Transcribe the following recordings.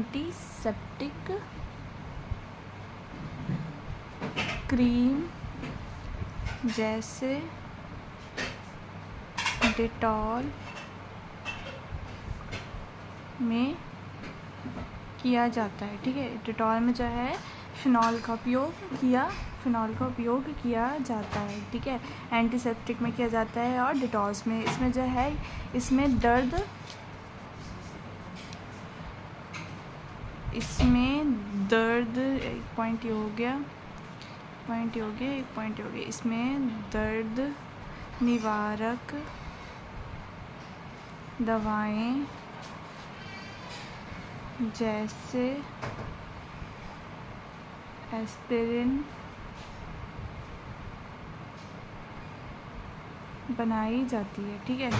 Antiseptic cream जैसे Dettol में किया जाता है। ठीक है, डेटॉल में जो है फिनॉल का उपयोग किया जाता है। ठीक है, एंटीसेप्टिक में किया जाता है और डेटॉल्स में। इसमें जो है इसमें दर्द एक पॉइंट हो गया। इसमें दर्द निवारक दवाएं जैसे एस्पिरिन बनाई जाती है। ठीक है,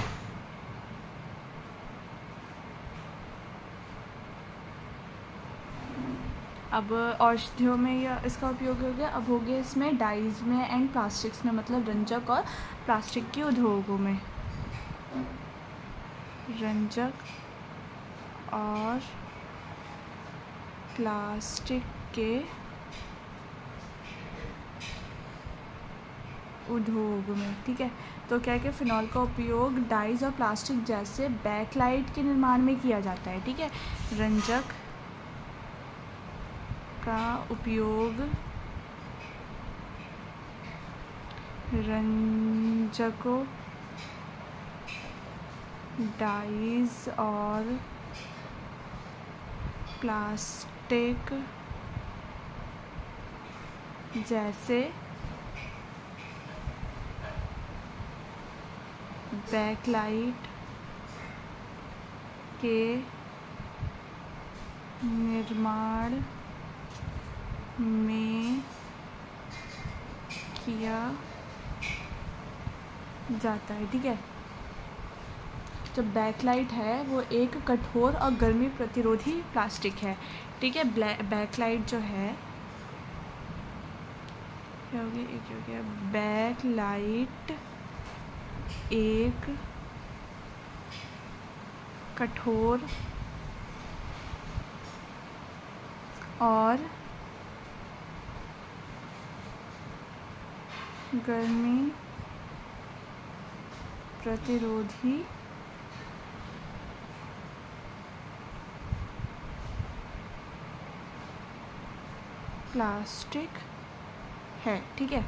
अब औषधियों में या इसका उपयोग हो गया। अब हो गया इसमें डाइज में एंड प्लास्टिक्स में, मतलब रंजक और प्लास्टिक के उद्योगों में। रंजक और प्लास्टिक के उद्योग में। ठीक है, तो क्या कि फिनॉल का उपयोग डाइज और प्लास्टिक जैसे बैकलाइट के निर्माण में किया जाता है। ठीक है, रंजक का उपयोग रंजकों, डाइज और प्लास्टिक जैसे बैकलाइट के निर्माण में किया जाता है। ठीक है, जो बैकलाइट है वो एक कठोर और गर्मी प्रतिरोधी प्लास्टिक है। ठीक है, बैकलाइट जो है क्या हो गया, बैकलाइट एक कठोर और गर्मी प्रतिरोधी प्लास्टिक है। ठीक है,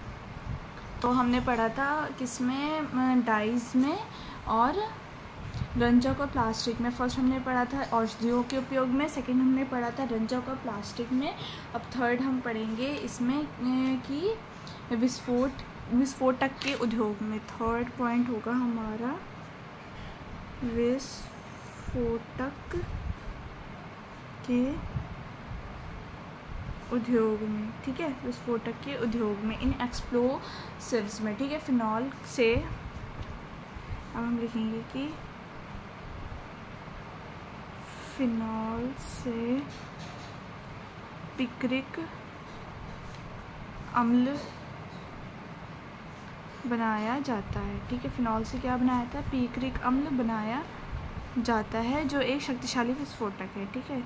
तो हमने पढ़ा था किसमें, डाइज में और रंजक और प्लास्टिक में। फर्स्ट हमने पढ़ा था औषधियों के उपयोग में, सेकंड हमने पढ़ा था रंजक और प्लास्टिक में। अब थर्ड हम पढ़ेंगे इसमें कि विस्फोटक के उद्योग में। थर्ड पॉइंट होगा हमारा विस्फोटक के उद्योग में। ठीक है, विस्फोटक के उद्योग में, इन एक्सप्लोसिव्स में। ठीक है, फिनॉल से अब हम लिखेंगे कि फिनॉल से पिक्रिक अम्ल बनाया जाता है। ठीक है, फिनॉल से क्या बनाया था, पिक्रिक अम्ल बनाया जाता है, जो एक शक्तिशाली विस्फोटक है। ठीक है,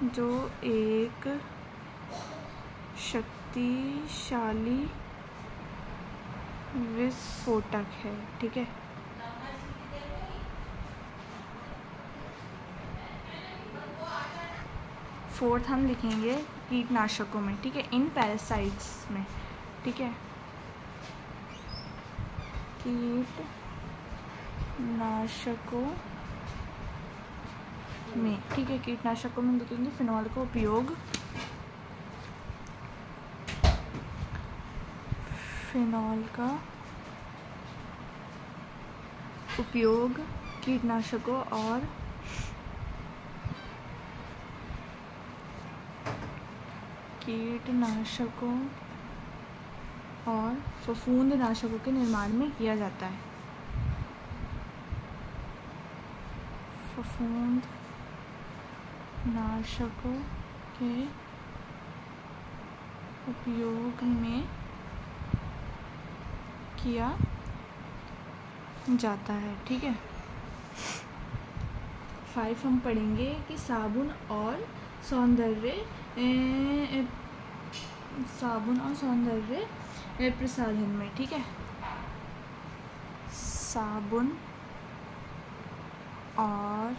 जो एक शक्तिशाली विस्फोटक है। ठीक है, फोर्थ हम लिखेंगे कीटनाशकों में। ठीक है, इन पैरासाइट्स में। ठीक है, कीटनाशकों में। ठीक है, कीटनाशकों में लिखेंगे फिनॉल का उपयोग कीटनाशकों और फफूंदनाशकों के निर्माण में किया जाता है। फफूंदनाशकों के उपयोग में किया जाता है। ठीक है, 5 हम पढ़ेंगे कि साबुन और सौंदर्य प्रसाधन में, ठीक है। साबुन और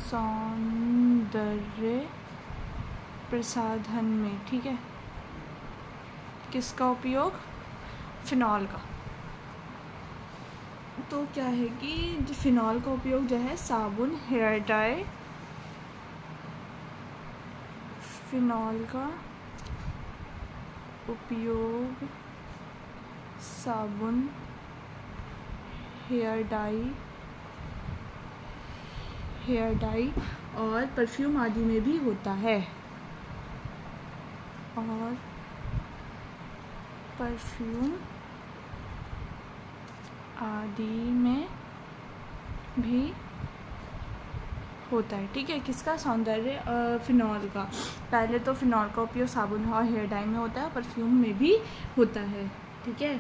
सौंदर्य प्रसाधन में, ठीक है। किसका उपयोग? फिनॉल का। तो क्या है कि जो फिनॉल का उपयोग जो है साबुन, हेयर डाई, फिनॉल का उपयोग साबुन, हेयर डाई और परफ्यूम आदि में भी होता है। और परफ्यूम आदि में भी होता है, ठीक है। किसका? सौंदर्य फिनॉल का। पहले तो फिनॉल का उपयोग साबुन और हेयर डाई में होता है, परफ्यूम में भी होता है, ठीक है।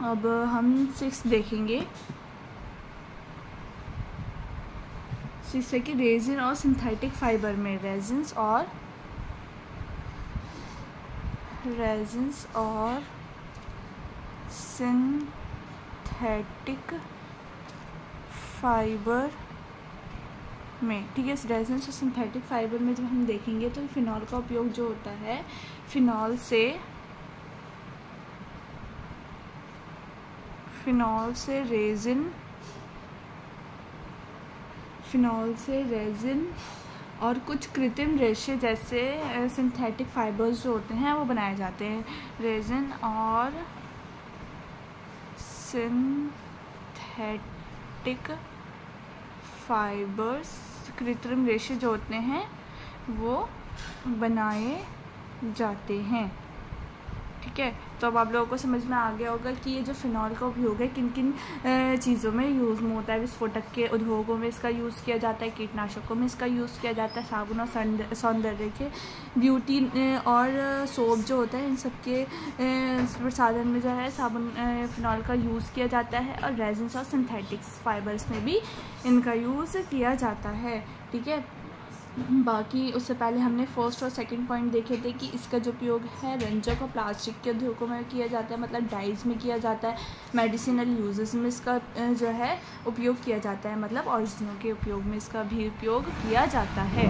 अब हम 6 देखेंगे। 6 है कि रेजिन और सिंथेटिक फाइबर में, रेजिन्स और सिंथेटिक फाइबर में, ठीक है। रेजिन्स और सिंथेटिक फाइबर में जब हम देखेंगे तो फिनॉल का उपयोग जो होता है, फिनॉल से रेजिन और कुछ कृत्रिम रेशे जैसे सिंथेटिक फाइबर्स जो होते हैं वो बनाए जाते हैं। रेजिन और सिंथेटिक फाइबर्स, कृत्रिम रेशे जो होते हैं वो बनाए जाते हैं, ठीक है। तो अब आप लोगों को समझ में आ गया होगा कि ये जो फिनॉल का उपयोग है किन किन चीज़ों में यूज़ में होता है। विस्फोटक के उद्योगों में इसका यूज़ किया जाता है, कीटनाशकों में इसका यूज़ किया जाता है, साबुन और सौंदर्य के, ब्यूटी और सोप जो होता है इन सब के प्रसाधन में जो है साबुन फिनॉल का यूज़ किया जाता है। और रेजिन्स और सिंथेटिक फाइबर्स में भी इनका यूज़ किया जाता है, ठीक है। बाकी उससे पहले हमने फर्स्ट और सेकंड पॉइंट देखे थे कि इसका जो उपयोग है रंजक और प्लास्टिक के उद्योगों में किया जाता है, मतलब डाइज में किया जाता है। मेडिसिनल यूजेस में इसका जो है उपयोग किया जाता है, मतलब औषधियों के उपयोग में इसका भी उपयोग किया जाता है।